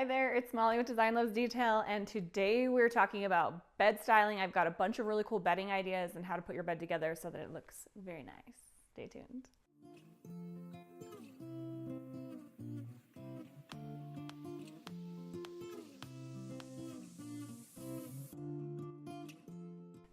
Hi there, it's Molly with Design Loves Detail, and today we're talking about bed styling. I've got a bunch of really cool bedding ideas and how to put your bed together so that it looks very nice. Stay tuned.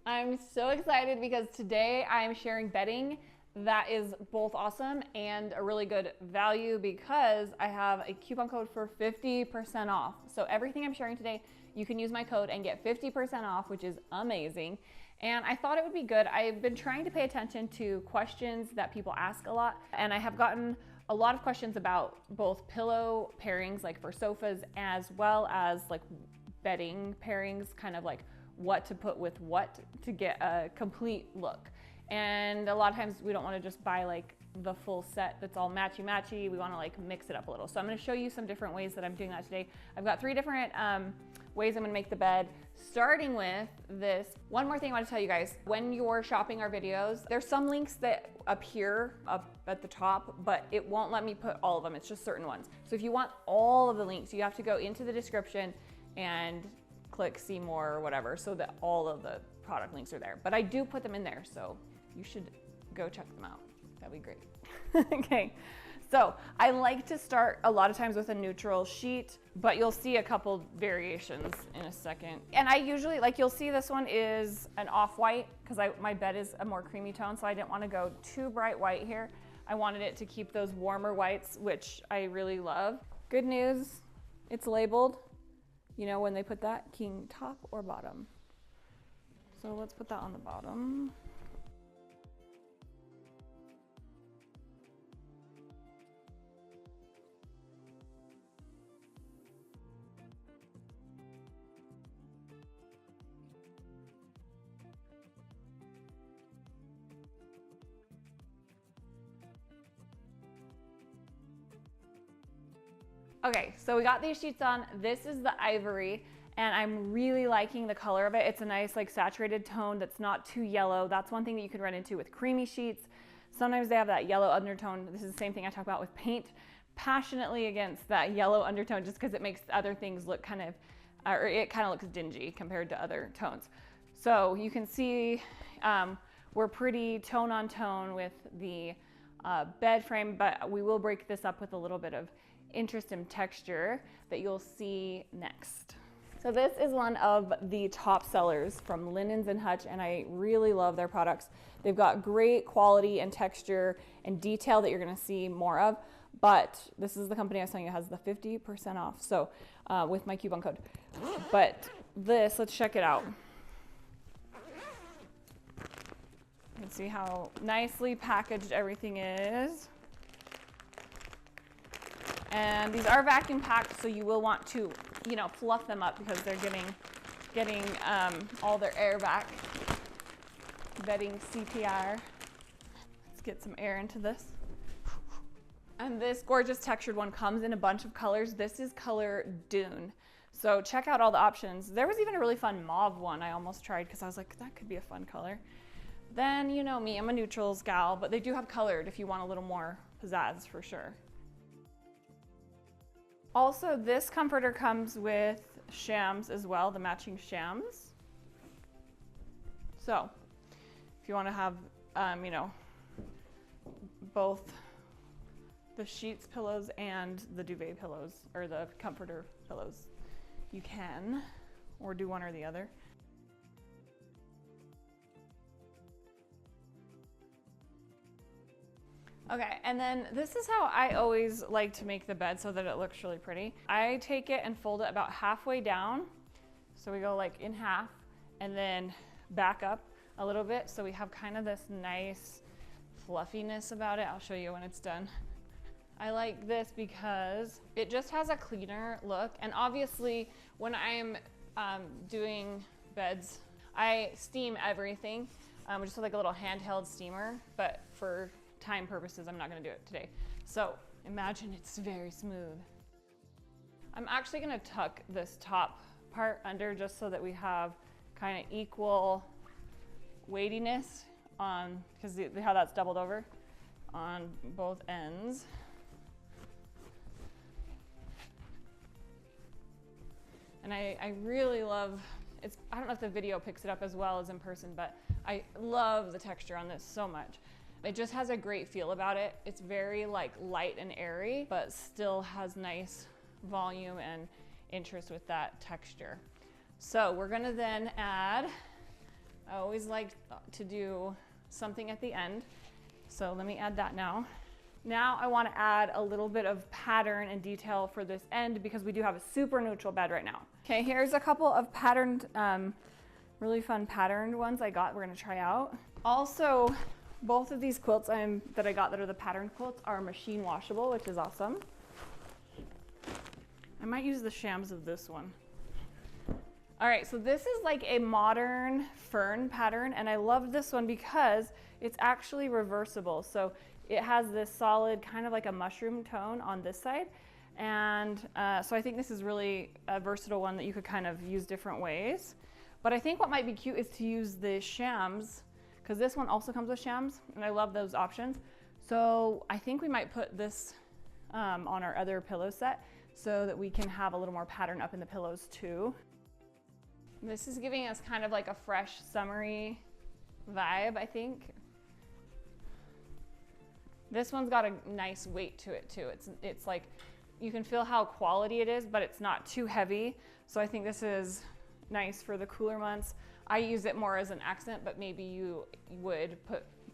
I'm so excited because today I'm sharing bedding that is both awesome and a really good value because I have a coupon code for 50% off. So everything I'm sharing today, you can use my code and get 50% off, which is amazing. And I thought it would be good. I've been trying to pay attention to questions that people ask a lot, and I have gotten a lot of questions about both pillow pairings, like for sofas, as well as like bedding pairings, kind of like what to put with what to get a complete look. And a lot of times we don't want to just buy like the full set that's all matchy-matchy. We want to like mix it up a little. So I'm going to show you some different ways that I'm doing that today. I've got 3 different ways I'm going to make the bed, starting with this. One more thing I want to tell you guys, when you're shopping our videos, there's some links that appear up at the top, but it won't let me put all of them. It's just certain ones. So if you want all of the links, you have to go into the description and click see more or whatever so that all of the product links are there. But I do put them in there, so you should go check them out. That'd be great. Okay, so I like to start a lot of times with a neutral sheet, but you'll see a couple variations in a second. And I usually, like you'll see this one is an off-white because my bed is a more creamy tone, so I didn't want to go too bright white here. I wanted it to keep those warmer whites, which I really love. Good news, it's labeled. You know when they put that, king top or bottom. So let's put that on the bottom. Okay, so we got these sheets on. This is the ivory, and I'm really liking the color of it. It's a nice like saturated tone that's not too yellow. That's one thing that you could run into with creamy sheets. Sometimes they have that yellow undertone. This is the same thing I talk about with paint. Passionately against that yellow undertone just because it makes other things look kind of, or it kind of looks dingy compared to other tones. So you can see we're pretty tone on tone with the bed frame, but we will break this up with a little bit of interest in texture that you'll see next. So this is one of the top sellers from Linens and Hutch, and I really love their products. They've got great quality and texture and detail that you're gonna see more of, but this is the company I was telling you has the 50% off, so with my coupon code. But this, let's check it out. You can see how nicely packaged everything is. And these are vacuum packed, so you will want to, you know, fluff them up because they're getting all their air back. Bedding CPR. Let's get some air into this. And this gorgeous textured one comes in a bunch of colors. This is color Dune. So check out all the options. There was even a really fun mauve one I almost tried because I was like, that could be a fun color. Then you know me, I'm a neutrals gal, but they do have colored if you want a little more pizzazz for sure. Also, this comforter comes with shams as well, the matching shams. So if you want to have, you know, both the sheets pillows and the duvet pillows, or the comforter pillows, you can, or do one or the other. Okay, and then this is how I always like to make the bed so that it looks really pretty. I take it and fold it about halfway down. So we go like in half and then back up a little bit. So we have kind of this nice fluffiness about it. I'll show you when it's done. I like this because it just has a cleaner look. And obviously when I'm doing beds, I steam everything, just with like a little handheld steamer, but for time purposes, I'm not gonna do it today. So imagine it's very smooth. I'm actually gonna tuck this top part under just so that we have kind of equal weightiness on, because how that's doubled over on both ends. And I really love, I don't know if the video picks it up as well as in person, but I love the texture on this so much. It just has a great feel about it. It's very like light and airy, but still has nice volume and interest with that texture. So we're gonna then add, I always like to do something at the end. So let me add that now. Now I want to add a little bit of pattern and detail for this end because we do have a super neutral bed right now. Okay, here's a couple of patterned, really fun patterned ones I got we're going to try out. Also, both of these quilts that I got that are the patterned quilts are machine washable, which is awesome. I might use the shams of this one. All right, so this is like a modern fern pattern, and I love this one because it's actually reversible. So it has this solid kind of like a mushroom tone on this side. And so I think this is really a versatile one that you could kind of use different ways. But I think what might be cute is to use the shams, because this one also comes with shams, and I love those options. So I think we might put this on our other pillow set so that we can have a little more pattern up in the pillows too. This is giving us kind of like a fresh, summery vibe, I think. This one's got a nice weight to it too. It's like, you can feel how quality it is, but it's not too heavy. So I think this is nice for the cooler months. I use it more as an accent, but maybe you would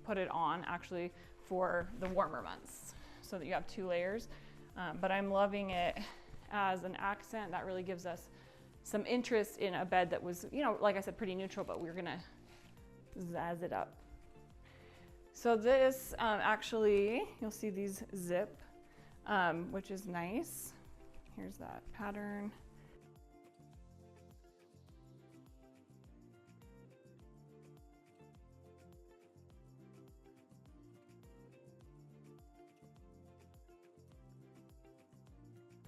put it on actually for the warmer months so that you have 2 layers. But I'm loving it as an accent. That really gives us some interest in a bed that was, you know, like I said, pretty neutral, but we're gonna zazz it up. So this actually, you'll see these zip, which is nice. Here's that pattern.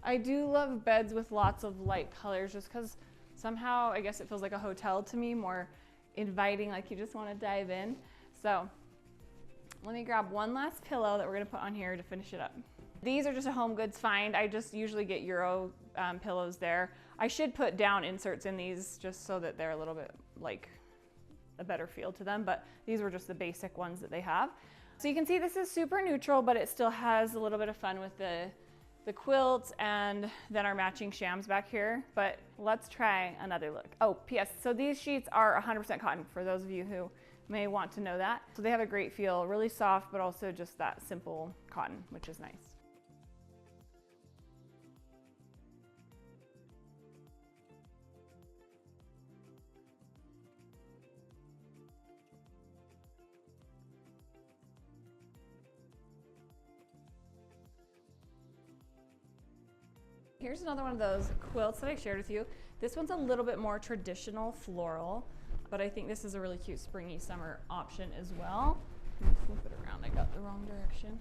I do love beds with lots of light colors just because somehow I guess it feels like a hotel to me, more inviting, like you just want to dive in. So let me grab one last pillow that we're going to put on here to finish it up. These are just a Home Goods find. I just usually get Euro pillows there. I should put down inserts in these just so that they're a little bit like a better feel to them, but these were just the basic ones that they have. So you can see this is super neutral, but it still has a little bit of fun with the quilts and then our matching shams back here. But let's try another look. Oh, P.S. So these sheets are 100% cotton for those of you who may want to know that. So they have a great feel, really soft, but also just that simple cotton, which is nice. Here's another one of those quilts that I shared with you. This one's a little bit more traditional floral, but I think this is a really cute springy summer option as well. Flip it around, I got the wrong direction.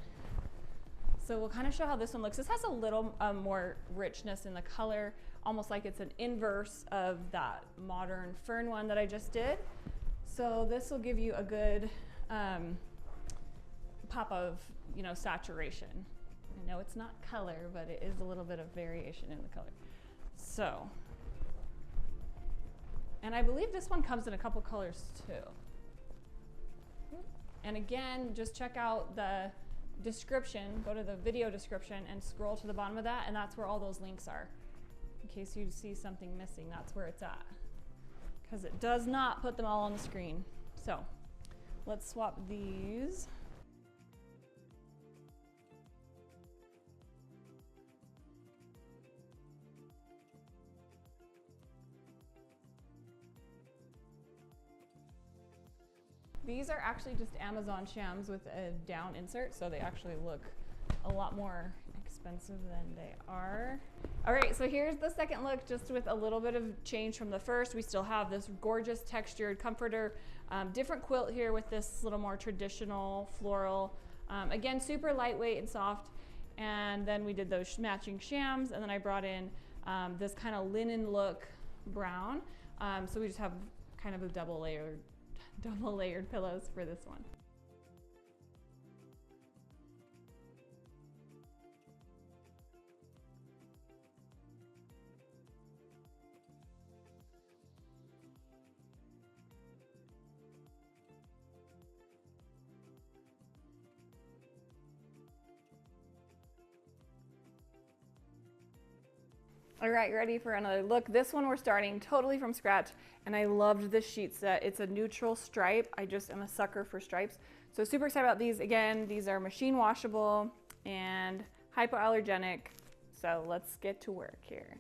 So we'll kind of show how this one looks. This has a little more richness in the color, almost like it's an inverse of that modern fern one that I just did. So this will give you a good pop of, you know, saturation. I know it's not color, but it is a little bit of variation in the color. So, and I believe this one comes in a couple colors too. And again, just check out the description, go to the video description and scroll to the bottom of that, and that's where all those links are. In case you see something missing, that's where it's at. Because it does not put them all on the screen. So, let's swap these. These are actually just Amazon shams with a down insert, so they actually look a lot more expensive than they are. All right, so here's the second look, just with a little bit of change from the first. We still have this gorgeous textured comforter, different quilt here with this little more traditional floral. Again, super lightweight and soft. And then we did those matching shams, and then I brought in this kind of linen look brown. So we just have kind of a double layered pillows for this one. All right, ready for another look? This one we're starting totally from scratch, and I loved this sheet set. It's a neutral stripe. I just am a sucker for stripes. So super excited about these. Again, these are machine washable and hypoallergenic. So let's get to work here.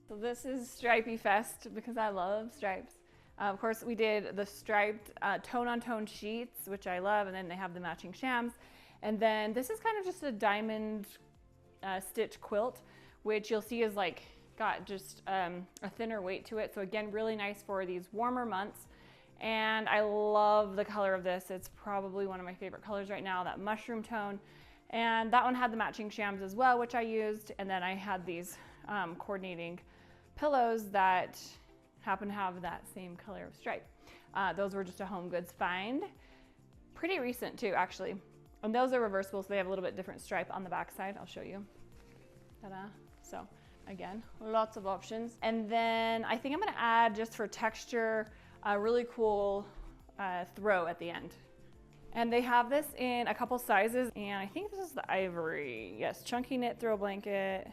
So this is Stripey Fest because I love stripes. Of course, we did the striped tone-on-tone sheets, which I love, and then they have the matching shams. And then this is kind of just a diamond stitch quilt, which you'll see is like got just a thinner weight to it. So again, really nice for these warmer months. And I love the color of this. It's probably one of my favorite colors right now, that mushroom tone. And that one had the matching shams as well, which I used. And then I had these coordinating pillows that happen to have that same color of stripe. Those were just a home goods find. Pretty recent too, actually. And those are reversible, so they have a little bit different stripe on the back side. I'll show you. Ta-da. So again, lots of options. And then I think I'm gonna add, just for texture, a really cool throw at the end. And they have this in a couple sizes, and I think this is the ivory. Yes, chunky knit throw blanket.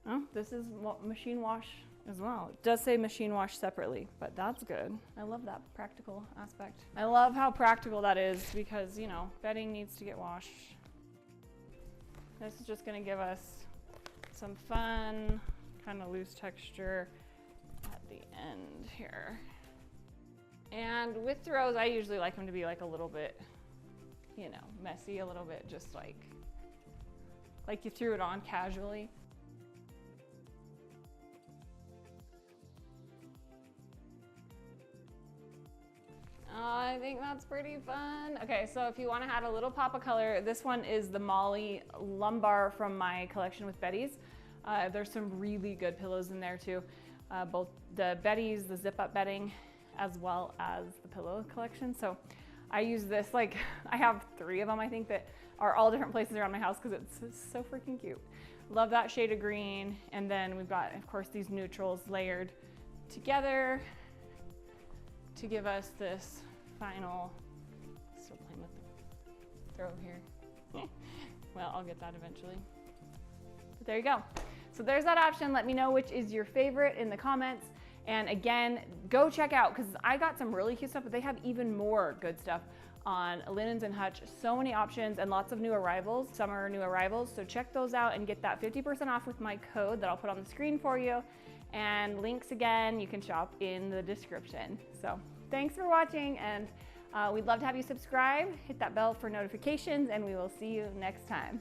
Oh, this is machine wash as well. It does say machine wash separately, but that's good. I love that practical aspect. I love how practical that is because, you know, bedding needs to get washed. This is just gonna give us some fun, kind of loose texture at the end here. And with throws, I usually like them to be like a little bit, you know, messy, a little bit just like you threw it on casually. I think that's pretty fun. Okay, so if you want to add a little pop of color, this one is the Mollie lumbar from my collection with Betty's. There's some really good pillows in there too. Both the Betty's, the zip up bedding, as well as the pillow collection. So I use this, like, I have 3 of them, I think, that are all different places around my house because it's so freaking cute. Love that shade of green. And then we've got, of course, these neutrals layered together to give us this final, still playing with the throw here. Well, I'll get that eventually. But there you go. So there's that option. Let me know which is your favorite in the comments. And again, go check out, because I got some really cute stuff, but they have even more good stuff on Linens and Hutch. So many options and lots of new arrivals, summer new arrivals. So check those out and get that 50% off with my code that I'll put on the screen for you. And links, again, you can shop in the description. So thanks for watching, and we'd love to have you subscribe, hit that bell for notifications, and we will see you next time.